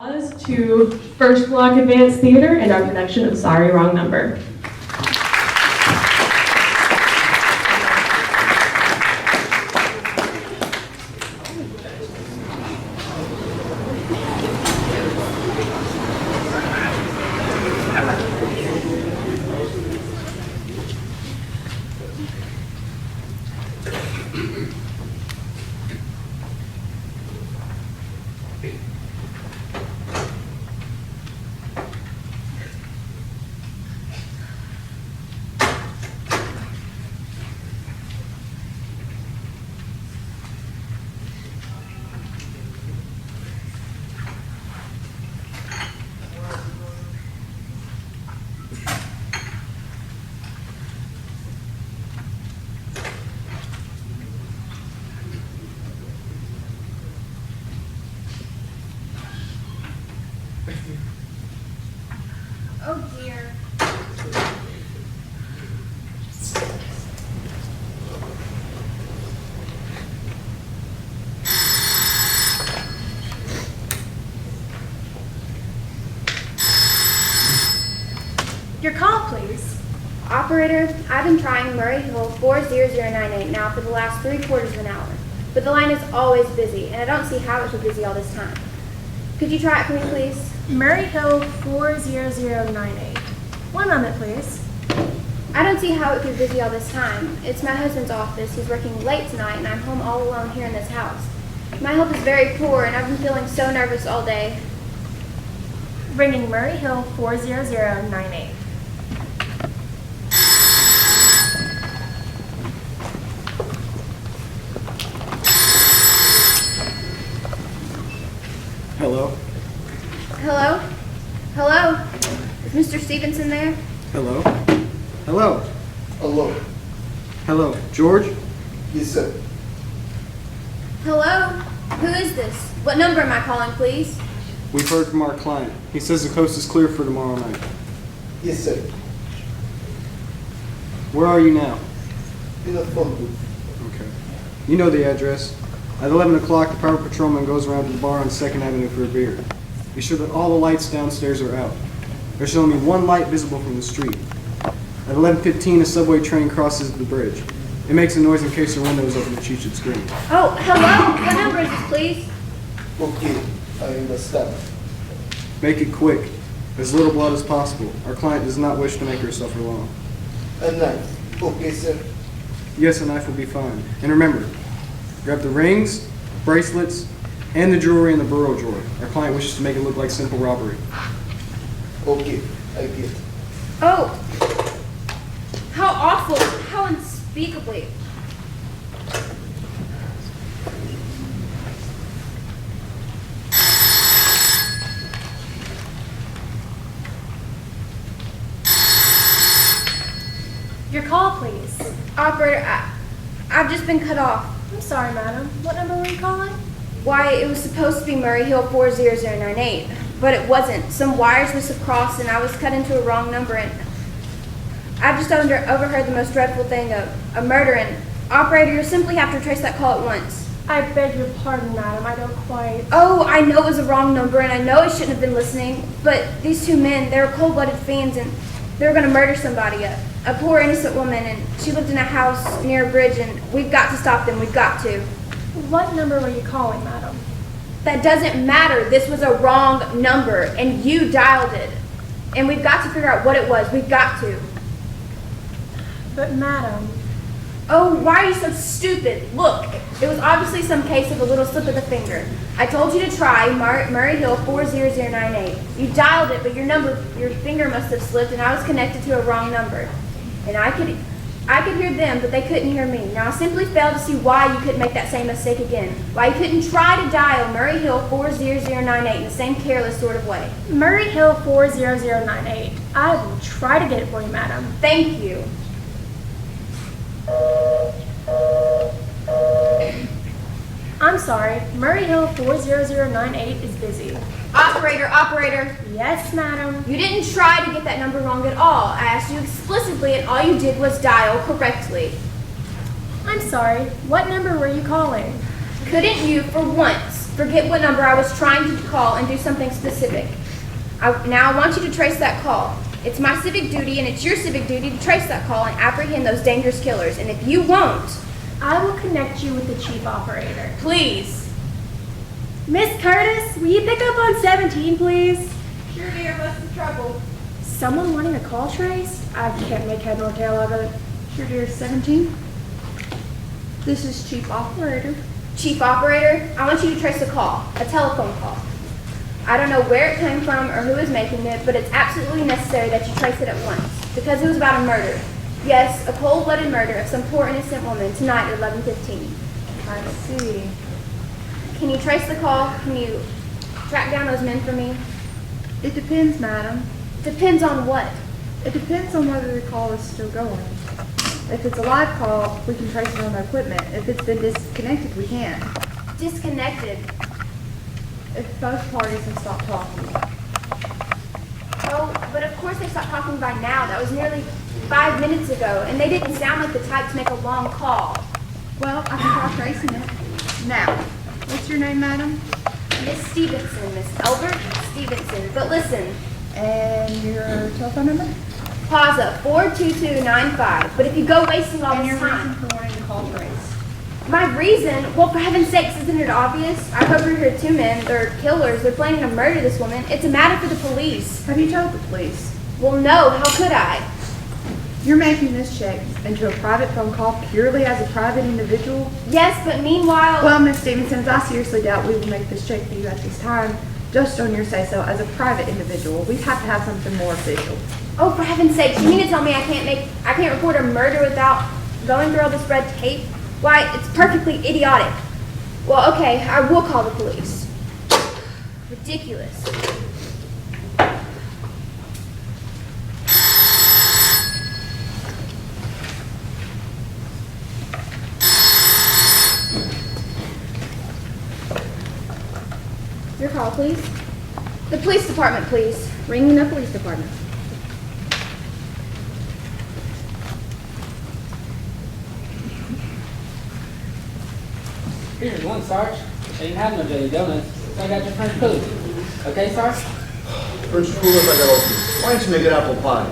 To First Block Advanced Theater and our production of Sorry Wrong Number. Oh dear. Your call, please. Operator, I've been trying Murray Hill 40098 now for the last 3/4 of an hour, but the line is always busy, and I don't see how it's been busy all this time. Could you try it for me, please? Murray Hill 40098. One moment, please. I don't see how it could be busy all this time. It's my husband's office. He's working late tonight, and I'm home all alone here in this house. My health is very poor, and I've been feeling so nervous all day. Ringing Murray Hill 40098. Hello? Hello? Hello? Is Mr. Stevenson there? Hello? Hello? Hello. Hello? George? Yes, sir. Hello? Who is this? What number am I calling, please? We've heard from our client. He says the coast is clear for tomorrow night. Yes, sir. Where are you now? In the phone booth. Okay. You know the address. At 11 o'clock, the private patrolman goes around to the bar on 2nd Avenue for a beer. Be sure that all the lights downstairs are out. There should only be one light visible from the street. At 11:15, a subway train crosses the bridge. It makes a noise in case your window is open that you should scream. Oh, hello? What number is this, please? Okay, I understand. Make it quick. As little blood as possible. Our client does not wish to make her suffer long. A knife. Okay, sir. Yes, a knife will be fine. And remember, grab the rings, bracelets, and the jewelry in the bureau drawer. Our client wishes to make it look like simple robbery. Okay, I get it. Oh, how awful, how unspeakably. Your call, please. Operator, I've just been cut off. I'm sorry, madam. What number were you calling? Why, it was supposed to be Murray Hill 40098, but it wasn't. Some wires must have crossed and I was cut into a wrong number, and I've just overheard the most dreadful thing, a murder, and operator, you'll simply have to trace that call at once. I beg your pardon, madam. I don't quite... Oh, I know it was a wrong number, and I know I shouldn't have been listening, but these two men, they were cold-blooded fiends, and they were going to murder somebody, a poor innocent woman, and she lived in a house near a bridge, and we've got to stop them. We've got to. What number were you calling, madam? That doesn't matter. This was a wrong number, and you dialed it. And we've got to figure out what it was. We've got to. But, madam... Oh, why are you so stupid? Look, it was obviously some case of a little slip of the finger. I told you to try Murray Hill 40098. You dialed it, but your finger must have slipped, and I was connected to a wrong number. And I could hear them, but they couldn't hear me. Now, I simply fail to see why you couldn't make that same mistake again. Why you couldn't try to dial Murray Hill 40098 in the same careless sort of way. Murray Hill 40098. I will try to get it for you, madam. Thank you. I'm sorry. Murray Hill 40098 is busy. Operator. Yes, madam. You didn't try to get that number wrong at all. I asked you explicitly, and all you did was dial correctly. I'm sorry. What number were you calling? Couldn't you, for once, Forget what number. I was trying to call and do something specific. Now I want you to trace that call. It's my civic duty and it's your civic duty to trace that call and apprehend those dangerous killers. And if you won't, I will connect you with the chief operator. please. Miss Curtis, will you pick up on 17, please? Sure, dear, what's the trouble? Someone wanting a call traced? I can't make head nor tail of it. Sure, dear, 17. This is Chief Operator. Chief operator, I want you to trace a call, a telephone call. I don't know where it came from or who is making it, but it's absolutely necessary that you trace it at once, because it was about a murder. Yes, a cold-blooded murder of some poor innocent woman tonight at 11:15. I see. Can you trace the call? Can you track down those men for me? It depends, madam. Depends on what? It depends on whether the call is still going. If it's a live call, we can trace it on the equipment. If it's been disconnected, we can't. Disconnected. If both parties have stopped talking. Oh, but of course they stopped talking by now. That was nearly 5 minutes ago, and they didn't sound like the type to make a long call. Well, I can try tracing it. Now, what's your name, madam? Miss Stevenson, Miss Albert Stevenson. But listen, And your telephone number? Plaza 42295. But if you go wasting all And this your time. reason for wanting to call trace. My reason? Well, for heaven's sakes, isn't it obvious? I've overheard 2 men. They're killers. They're planning to murder this woman. It's a matter for the police. Have you told the police? Well, no. How could I? You're making this check into a private phone call purely as a private individual? Yes, but meanwhile... Well, Miss Stevenson, I seriously doubt we will make this check for you at this time, just on your say-so as a private individual. We have to have something more official. Oh, for heaven's sakes, you mean to tell me I can't report a murder without going through all this red tape? Why, it's perfectly idiotic. Well, okay, I will call the police. Ridiculous. Your call, please. The police department, please. Ringing the police department. Here's one, Sarge. They didn't have no jelly donuts, so I got your French food. Okay, Sarge? French food if I got open. Why don't you make it apple pie?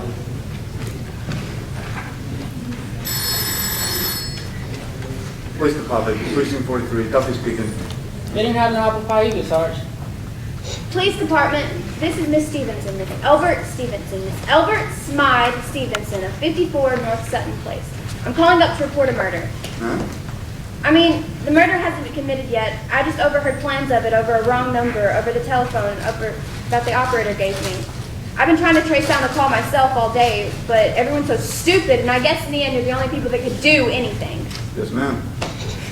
Police Department, precinct 43, Duffy speaking. They didn't have no apple pie either, Sarge. Police department, this is Miss Stevenson, Miss Albert Stevenson, Miss Albert Smythe Stevenson of 54 North Sutton Place. I'm calling up to report a murder. Huh? I mean, the murder hasn't been committed yet. I just overheard plans of it over a wrong number, over the telephone, that the operator gave me. I've been trying to trace down the call myself all day, but everyone's so stupid, and I guess in the end you're the only people that could do anything. Yes, ma'am.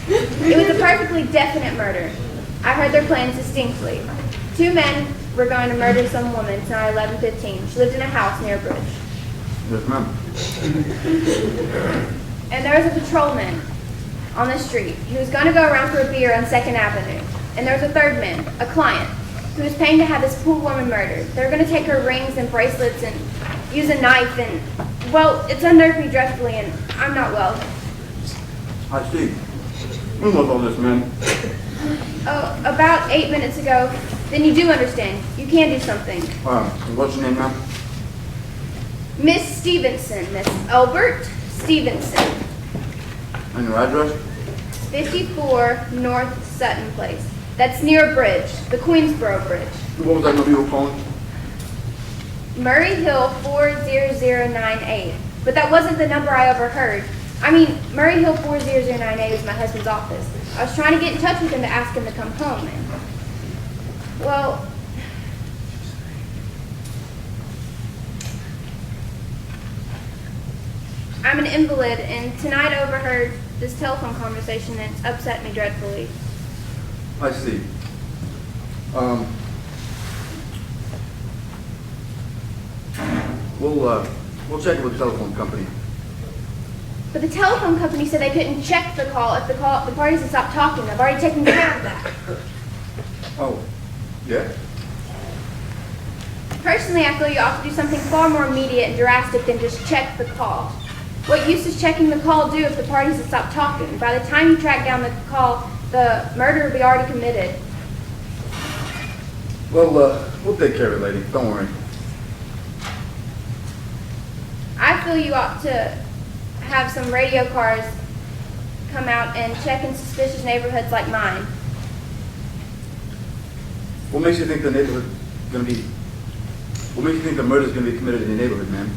It was a perfectly definite murder. I heard their plans distinctly. 2 men were going to murder some woman tonight at 11:15. She lived in a house near a bridge. Yes, ma'am. And there was a patrolman on the street. He was going to go around for a beer on 2nd Avenue. And there was a 3rd man, a client, who was paying to have this poor woman murdered. They were going to take her rings and bracelets and use a knife and, well, it's unnerved me dreadfully and I'm not well. I see. We love all this, ma'am. Oh, about 8 minutes ago. Then you do understand. You can do something. What's your name, ma'am? Miss Stevenson, Miss Albert Stevenson, And your address? 54 North Sutton Place. That's near a bridge, the Queensboro Bridge. What was that number you were calling? Murray Hill 40098. But that wasn't the number I overheard. I mean, Murray Hill 40098 is my husband's office. I was trying to get in touch with him to ask him to come home, and, well, I'm an invalid, and tonight I overheard this telephone conversation, and it's upset me dreadfully. I see. We'll check it with the telephone company. But the telephone company said they couldn't check the call if the parties had stopped talking. I've already taken care of that. Oh, yeah? Personally, I feel you ought to do something far more immediate and drastic than just check the call. What use is checking the call do if the parties have stopped talking? By the time you track down the call, the murder will be already committed. Well, we'll take care of it, lady. Don't worry. I feel you ought to have some radio cars come out and check in suspicious neighborhoods like mine. What makes you think the neighborhood gonna be? What makes you think the murder's gonna be committed in your neighborhood, ma'am?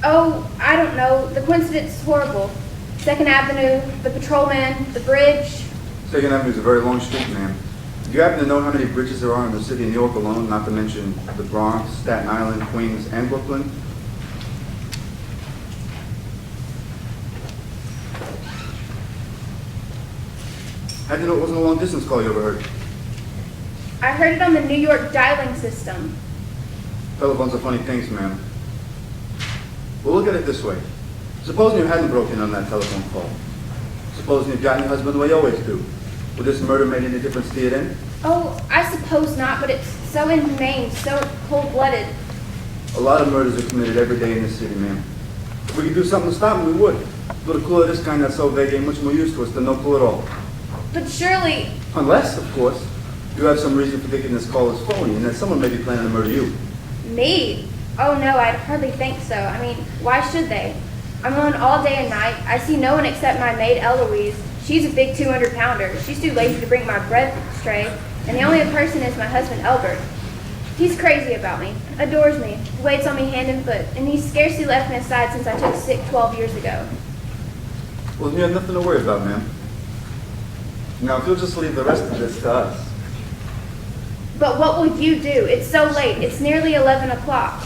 Oh, I don't know. The coincidence is horrible. 2nd Avenue, the patrolman, the bridge. Second Avenue is a very long street, ma'am. Do you happen to know how many bridges there are in the city of New York alone, not to mention the Bronx, Staten Island, Queens, and Brooklyn? How do you know it wasn't a long distance call you overheard? I heard it on the New York dialing system. Telephones are funny things, ma'am. Well, look at it this way. Supposing you hadn't broken on that telephone call. Supposing you'd gotten your husband the way you always do. Would this murder make any difference to you then? Oh, I suppose not, but it's so inhumane, so cold-blooded. A lot of murders are committed every day in this city, ma'am. If we could do something to stop them, we would. But a clue of this kind that's so vague ain't much more use to us than no clue at all. But surely, Unless, of course, you have some reason for thinking this call is phony and that someone may be planning to murder you. me? Oh no, I'd hardly think so. I mean, why should they? I'm alone all day and night. I see no one except my maid Eloise. She's a big 200-pounder. She's too lazy to bring my bread tray. And the only other person is my husband, Albert. He's crazy about me, adores me, waits on me hand and foot, and he's scarcely left me aside since I took sick 12 years ago. Well, then you have nothing to worry about, ma'am. Now, if you'll just leave the rest of this to us. But what will you do? It's so late. It's nearly 11 o'clock.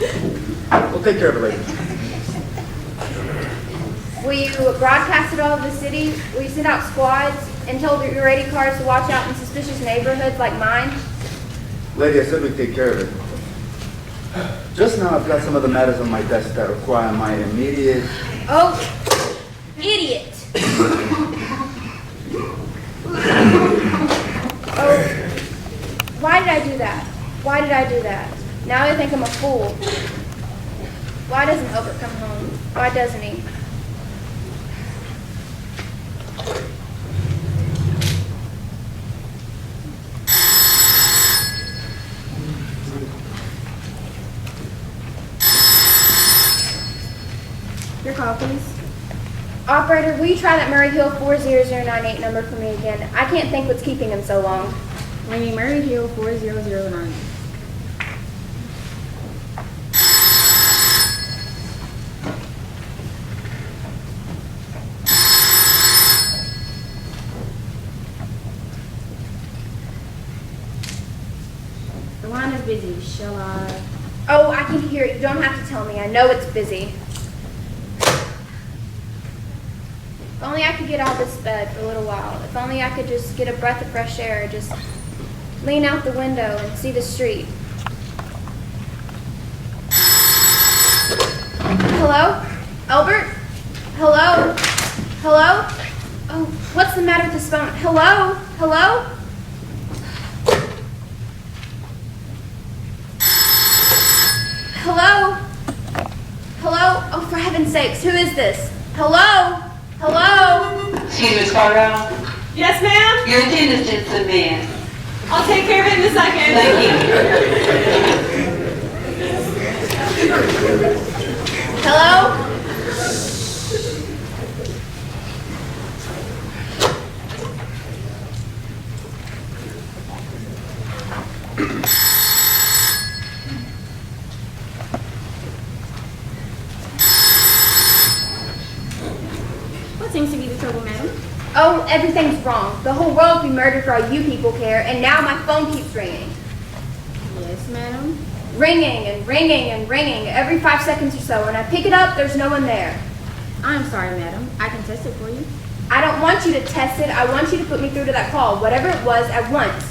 We'll take care of it later. Will you broadcast it all over the city? Will you send out squads and tell your radio cars to watch out in suspicious neighborhoods like mine? Lady, I said we'd take care of it. Just now, I've got some other matters on my desk that require my immediate... Oh, idiot! Oh, why did I do that? Why did I do that? Now I think I'm a fool. Why doesn't Albert come home? Why doesn't he? Your call, please. Operator, will you try that Murray Hill 40098 number for me again? I can't think what's keeping him so long. Ringing Murray Hill 4009. The line is busy. Shall I? Oh, I can hear it. You don't have to tell me. I know it's busy. If only I could get out of this bed for a little while. If only I could just get a breath of fresh air, just lean out the window and see the street. Hello? Albert? Hello? Hello? Oh, what's the matter with this phone? Hello? Hello? Hello? Hello? Oh, for heaven's sakes, who is this? Hello? Hello? Excuse me, Miss Carter. Yes, ma'am? Your attendant's just in bed. I'll take care of it in a second. Thank you. Hello? What seems to be the trouble, madam? Oh, everything's wrong. The whole world will be murdered for all you people care, and now my phone keeps ringing. Yes, madam. Ringing and ringing and ringing every 5 seconds or so. When I pick it up, there's no one there. I'm sorry, madam. I can test it for you. I don't want you to test it. I want you to put me through to that call, whatever it was, at once.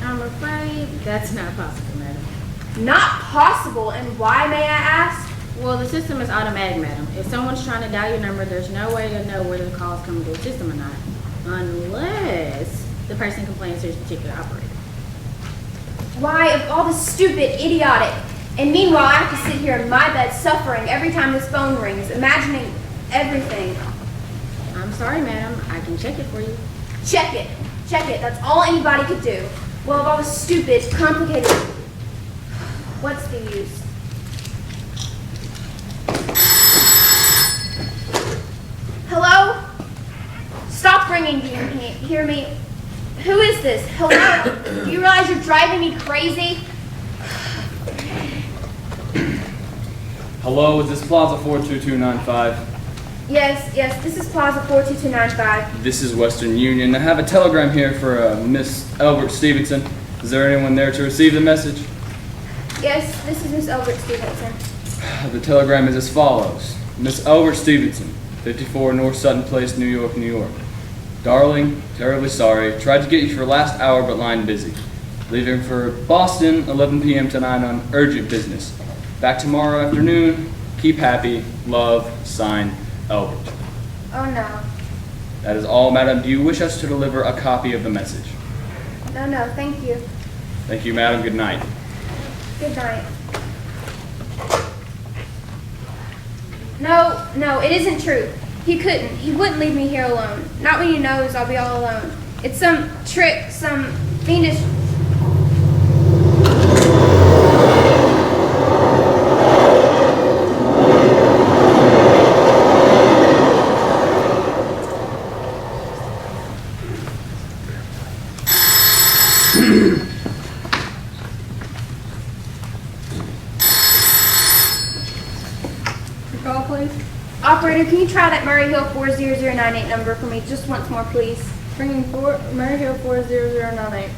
I'm afraid that's not possible, madam. Not possible, and why, may I ask? Well, the system is automatic, madam. If someone's trying to dial your number, there's no way to know whether the call is coming to the system or not, unless the person complains to this particular operator. Why, of all the stupid, idiotic, and meanwhile I have to sit here in my bed suffering every time this phone rings, imagining everything. I'm sorry, madam. I can check it for you. Check it. Check it. That's all anybody could do. Well, if I was stupid, complicated, what's the use? Hello? Stop ringing, do you hear me? Who is this? Hello? Do you realize you're driving me crazy? Hello, is this Plaza 42295? Yes, this is Plaza 42295. This is Western Union. I have a telegram here for Miss Albert Stevenson. Is there anyone there to receive the message? Yes, this is Miss Albert Stevenson. The telegram is as follows. Miss Albert Stevenson, 54 North Sutton Place, New York, New York. Darling, terribly sorry. Tried to get you for last hour, but line busy. Leaving for Boston, 11 p.m. tonight on urgent business. Back tomorrow afternoon. Keep happy. Love, signed, Albert. Oh no. That is all, madam. Do you wish us to deliver a copy of the message? No, thank you. Thank you, madam. Good night. Good night. No, it isn't true. He couldn't. He wouldn't leave me here alone. Not when he knows I'll be all alone. It's some trick, some fiendish... Call, please. Operator, can you try that Murray Hill 40098 number for me just once more, please? Bringing Murray Hill 40098.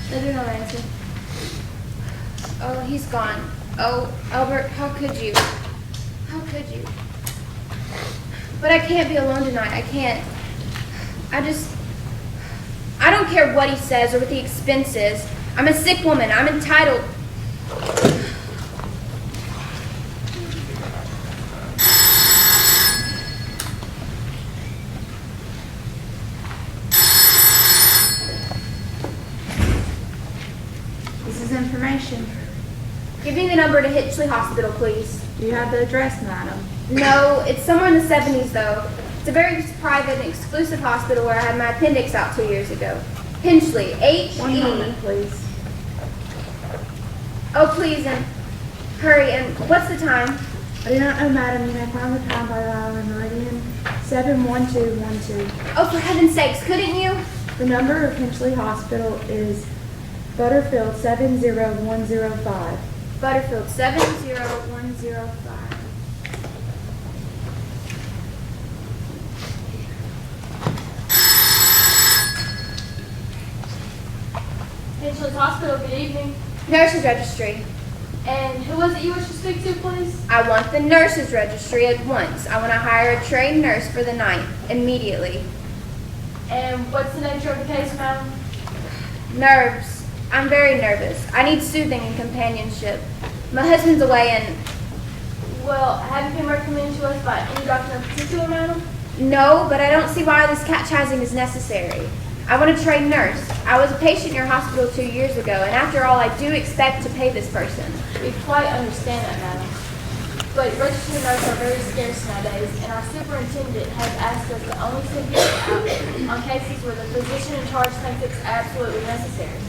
They do not answer. Oh, he's gone. Oh, Albert, how could you? How could you? But I can't be alone tonight. I can't. I don't care what he says or what the expense is. I'm a sick woman. I'm entitled. This is information. Give me the number to Hitchley Hospital, please. Do you have the address, madam? No, it's somewhere in the 70s, though. It's a very private and exclusive hospital where I had my appendix out 2 years ago. Hinchley, H-E. 1 moment, please. Oh, please, and hurry, and what's the time? I do not know, madam. You may find the time by dialing meridian 71212. Oh, for heaven's sakes, couldn't you? The number of Hinchley Hospital is Butterfield 70105. Butterfield, 70105. Hinchley's Hospital, good evening. Nurses registry. And who was it you wish to speak to, please? I want the nurses registry at once. I want to hire a trained nurse for the night, immediately. And what's the nature of the case, madam? Nerves. I'm very nervous. I need soothing and companionship. My husband's away and... Well, have you been recommended to us by any doctor in particular, madam? No, but I don't see why this catchizing is necessary. I want a trained nurse. I was a patient in your hospital 2 years ago, and after all, I do expect to pay this person. We quite understand that, madam. But registered nurses are very scarce nowadays, and our superintendent has asked us to only send people out on cases where the physician in charge thinks it's absolutely necessary.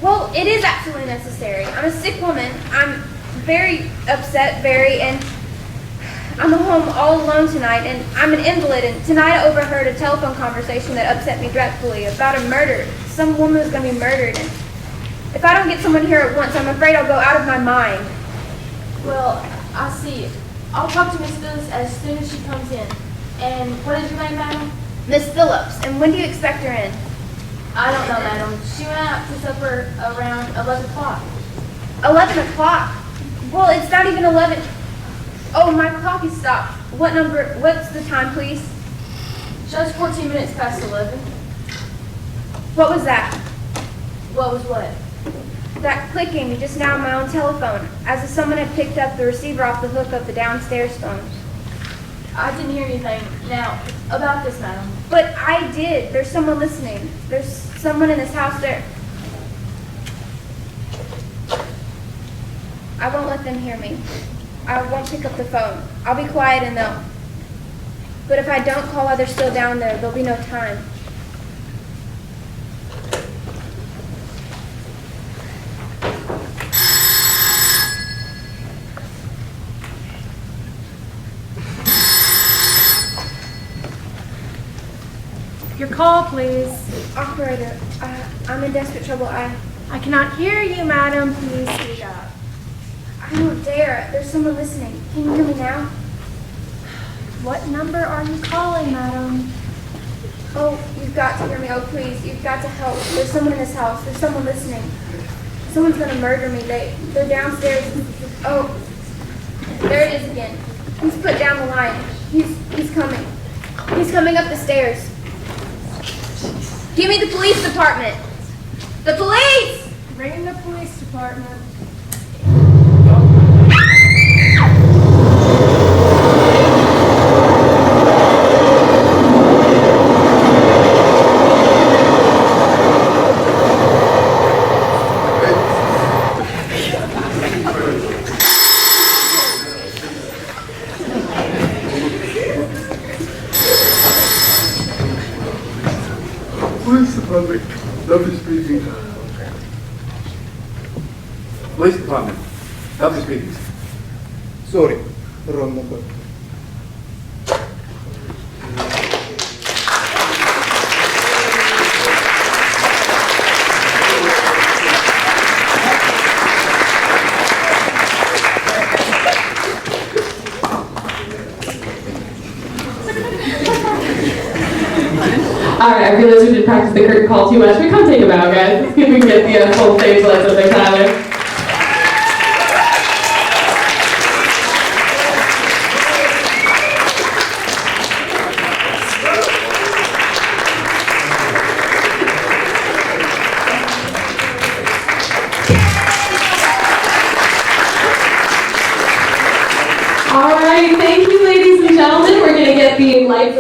Well, it is absolutely necessary. I'm a sick woman. I'm very upset, and I'm home all alone tonight, and I'm an invalid, and tonight I overheard a telephone conversation that upset me dreadfully about a murder. Some woman was going to be murdered, and if I don't get someone here at once, I'm afraid I'll go out of my mind. Well, I see. I'll talk to Miss Phyllis as soon as she comes in. And what is your name, madam? Miss Phillips, and when do you expect her in? I don't know, madam. She went out to supper around 11 o'clock. 11 o'clock? Well, it's not even 11. Oh, my clock is stopped. What's the time, please? Just 14 minutes past 11. What was that? What was what? That clicking just now on my own telephone, as if someone had picked up the receiver off the hook of the downstairs phone. I didn't hear anything. Now, about this, madam. But I did. There's someone listening. There's someone in this house there. I won't let them hear me. I won't pick up the phone. I'll be quiet and they'll. But if I don't call while they're still down there, there'll be no time. Your call, please. Operator, I'm in desperate trouble. I cannot hear you, madam. Please speak up. I don't dare. There's someone listening. Can you hear me now? What number are you calling, madam? Oh, you've got to hear me. Oh, please. You've got to help. There's someone in this house. There's someone listening. Someone's going to murder me. They're downstairs. Oh, there it is again. He's put down the line. He's coming. He's coming up the stairs. Give me the police department. The police! Ring the police department. Police Department, Dublin speaking. Police Department, Dublin speaking. Sorry, wrong number. Alright, I realize we did practice the curtain call too much, but come take a bow, guys. Let's see if we can get the full stage lights up there, Tyler. Alright, thank you, ladies and gentlemen. We're going to get the lights.